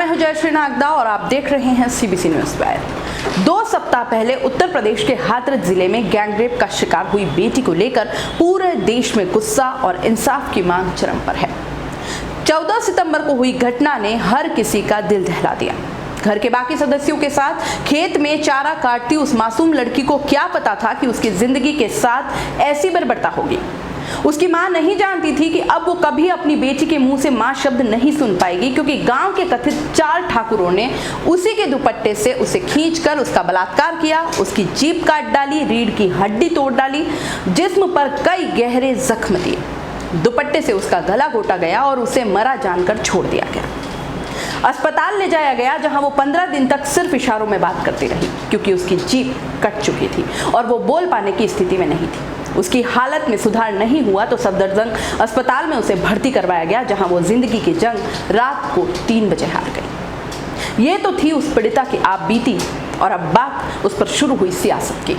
मैं हूं जयश्री नागदा और आप देख रहे हैं सीबीसी न्यूज वायर। 2 सप्ताह पहले उत्तर प्रदेश के हाथरस जिले में गैंगरेप का शिकार हुई बेटी को लेकर पूरे देश में गुस्सा और इंसाफ की मांग चरम पर है। 14 सितंबर को हुई घटना ने हर किसी का दिल दहला दिया। घर के बाकी सदस्यों के साथ खेत में चारा काटती उस मासूम लड़की को क्या पता था कि उसकी जिंदगी के साथ ऐसी बर्बरता होगी। उसकी मां नहीं जानती थी कि अब वो कभी अपनी बेटी के मुंह से मां शब्द नहीं सुन पाएगी, क्योंकि गांव के कथित 4 ठाकुरों ने उसी के दुपट्टे से उसे खींचकर उसका बलात्कार किया, उसकी जीभ काट डाली, रीढ़ की हड्डी तोड़ डाली, जिस्म पर कई गहरे जख्म दिए, दुपट्टे से उसका गला घोटा गया और उसे मरा जानकर छोड़ दिया गया। अस्पताल ले जाया गया, जहां वो 15 दिन तक सिर्फ इशारों में बात करती रही, क्योंकि उसकी जीभ कट चुकी थी और वो बोल पाने की स्थिति में नहीं थी। उसकी हालत में सुधार नहीं हुआ तो सफदरजंग अस्पताल में उसे भर्ती करवाया गया, जहां वो जिंदगी की जंग रात को 3 बजे हार गई। ये तो थी उस पीड़िता की आप बीती, और अब बात उस पर शुरू हुई सियासत की।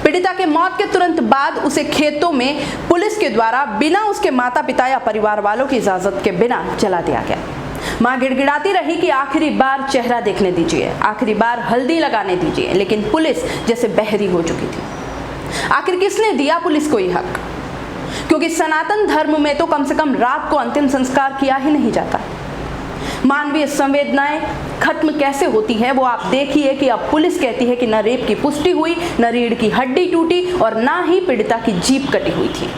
पीड़िता के मौत के तुरंत बाद उसे खेतों में पुलिस के द्वारा बिना उसके माता पिता या परिवार वालों की इजाजत के बिना जला दिया गया। मां गिड़गिड़ाती रही कि आखिरी बार चेहरा देखने दीजिए, आखिरी बार हल्दी लगाने दीजिए, लेकिन पुलिस जैसे बहरी हो चुकी थी। आखिर किसने दिया पुलिस को यह हक? क्योंकि सनातन धर्म में तो कम से कम रात को अंतिम संस्कार किया ही नहीं जाता। मानवीय संवेदनाएं खत्म कैसे होती है वो आप देखिए कि अब पुलिस कहती है कि न रेप की पुष्टि हुई, न रीढ़ की हड्डी टूटी और न ही पीड़िता की जीभ कटी हुई थी।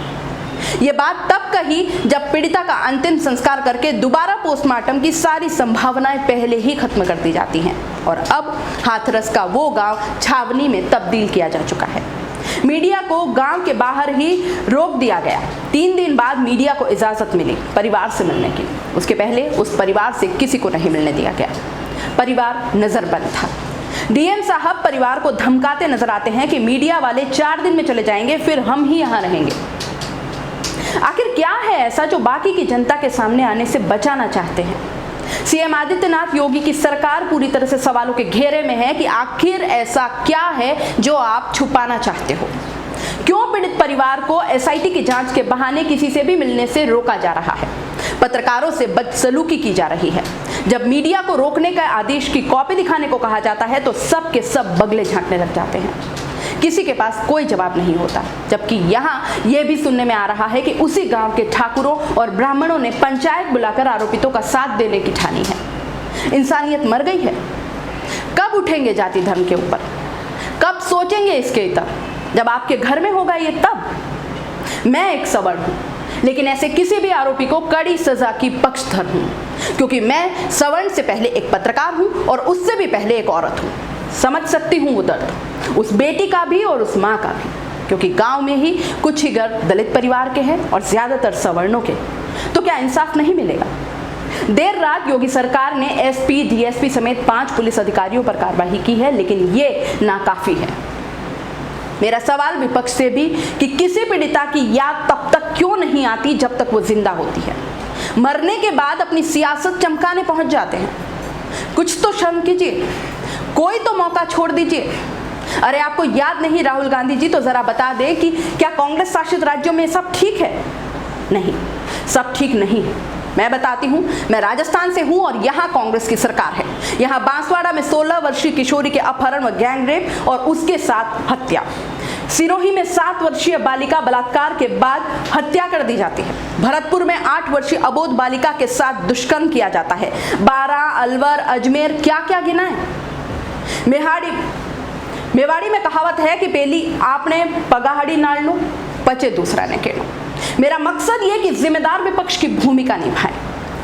ये बात तब कही जब पीड़िता का अंतिम संस्कार करके दोबारा पोस्टमार्टम की सारी संभावनाएं पहले ही खत्म कर दी जाती हैं, और अब हाथरस का वो गांव छावनी में तब्दील किया जा चुका है। मीडिया को गांव के बाहर ही रोक दिया गया। 3 दिन बाद मीडिया को इजाजत मिली परिवार से मिलने की। उसके पहले उस परिवार से किसी को नहीं मिलने दिया गया। परिवार नजरबंद था। डीएम साहब परिवार को धमकाते नजर आते हैं कि मीडिया वाले 4 दिन में चले जाएंगे, फिर हम ही यहां रहेंगे। आखिर क्या है ऐसा जो बाकी की जनता के सामने आने से बचाना चाहते हैं? सीएम आदित्यनाथ योगी की सरकार पूरी तरह से सवालों के घेरे में है कि आखिर ऐसा क्या है जो आप छुपाना चाहते हो? क्यों पीड़ित परिवार को एसआईटी की जांच के बहाने किसी से भी मिलने से रोका जा रहा है? पत्रकारों से बदसलूकी की जा रही है। जब मीडिया को रोकने का आदेश की कॉपी दिखाने को कहा जाता है तो सब के सब बगले झांकने लग जाते हैं। किसी के पास कोई जवाब नहीं होता, जबकि यहाँ यह भी सुनने में आ रहा है कि उसी गांव के ठाकुरों और ब्राह्मणों ने पंचायत बुलाकर आरोपितों का साथ देने की ठानी है। इंसानियत मर गई है। कब उठेंगे जाति धर्म के ऊपर? कब सोचेंगे इसके तब? जब आपके घर में होगा ये तब। मैं एक सवर्ण हूं, लेकिन ऐसे किसी भी आरोपी को कड़ी सजा की पक्षधर हूं, क्योंकि मैं सवर्ण से पहले एक पत्रकार हूं और उससे भी पहले एक औरत हूं। समझ सकती हूं वो दर्द, उस बेटी का भी और उस मां का भी, क्योंकि गांव में ही कुछ ही घर दलित परिवार के हैं और ज्यादातर सवर्णों के। तो क्या इंसाफ नहीं मिलेगा? देर रात योगी सरकार ने एसपी, डीएसपी समेत 5 पुलिस अधिकारियों पर कार्रवाई की है, लेकिन ये नाकाफी है। मेरा सवाल विपक्ष से भी कि किसी पीड़िता की याद तब तक क्यों नहीं आती जब तक वो जिंदा होती है? मरने के बाद अपनी सियासत चमकाने पहुंच जाते हैं। कुछ तो शर्म कीजिए, कोई तो मौका छोड़ दीजिए। अरे आपको याद नहीं राहुल गांधी जी, तो जरा बता दें कि क्या कांग्रेस शासित राज्यों में सब ठीक है? नहीं, सब ठीक नहीं है। मैं बताती हूं, मैं राजस्थान से हूं और यहां कांग्रेस की सरकार है। यहां बांसवाड़ा में 16 वर्षीय किशोरी के अपहरण व गैंगरेप और उसके साथ हत्या। सिरोही में 7 वर्षीय बालिका बलात्कार के बाद हत्या कर दी जाती है। भरतपुर में 8 वर्षीय अबोध बालिका के साथ दुष्कर्म किया जाता है। 12, अलवर, अजमेर, क्या क्या गिना है। मेवाड़ी में कहावत है कि पहली आपने पगाहड़ी नाल लो, पचे दूसरा ने केलो। मेरा मकसद ये कि जिम्मेदार विपक्ष की भूमिका निभाएं,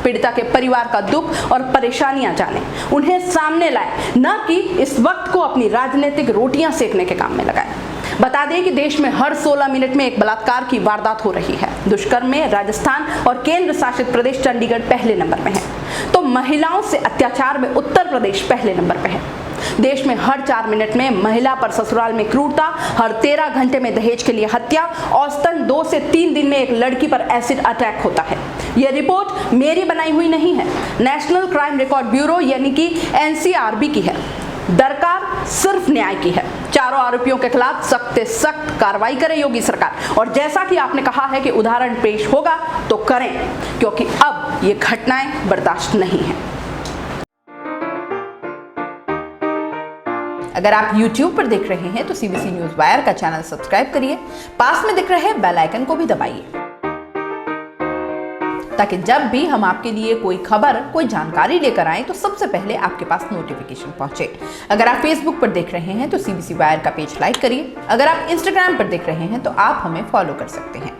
पीड़िता के परिवार का दुख और परेशानियां जाने, उन्हें सामने लाए, न कि इस वक्त को अपनी राजनीतिक रोटियां सेकने के काम में लगाएं। बता दें कि देश में हर 16 मिनट में एक बलात्कार की वारदात हो रही है। दुष्कर्म में राजस्थान और केंद्र शासित प्रदेश चंडीगढ़ पहले नंबर में है, तो महिलाओं से अत्याचार में उत्तर प्रदेश पहले नंबर पर है। देश में हर 4 मिनट में महिला पर ससुराल में क्रूरता, हर 13 घंटे में दहेज के लिए हत्या, औसतन 2 से 3 दिन में एक लड़की पर एसिड अटैक होता है। यह रिपोर्ट मेरी बनाई हुई नहीं है, नेशनल क्राइम रिकॉर्ड ब्यूरो यानी कि एनसीआरबी की है। दरकार सिर्फ न्याय की है। चारों आरोपियों के खिलाफ सख्त से सख्त कार्रवाई करे योगी सरकार, और जैसा कि आपने कहा है कि उदाहरण पेश होगा तो करें, क्योंकि अब ये घटनाएं बर्दाश्त नहीं है। अगर आप YouTube पर देख रहे हैं तो CBC न्यूज़ वायर का चैनल सब्सक्राइब करिए, पास में दिख रहे बेल आइकन को भी दबाइए, ताकि जब भी हम आपके लिए कोई खबर, कोई जानकारी लेकर आएं तो सबसे पहले आपके पास नोटिफिकेशन पहुंचे। अगर आप फेसबुक पर देख रहे हैं तो CBC वायर का पेज लाइक करिए। अगर आप इंस्टाग्राम पर देख रहे हैं तो आप हमें फॉलो कर सकते हैं।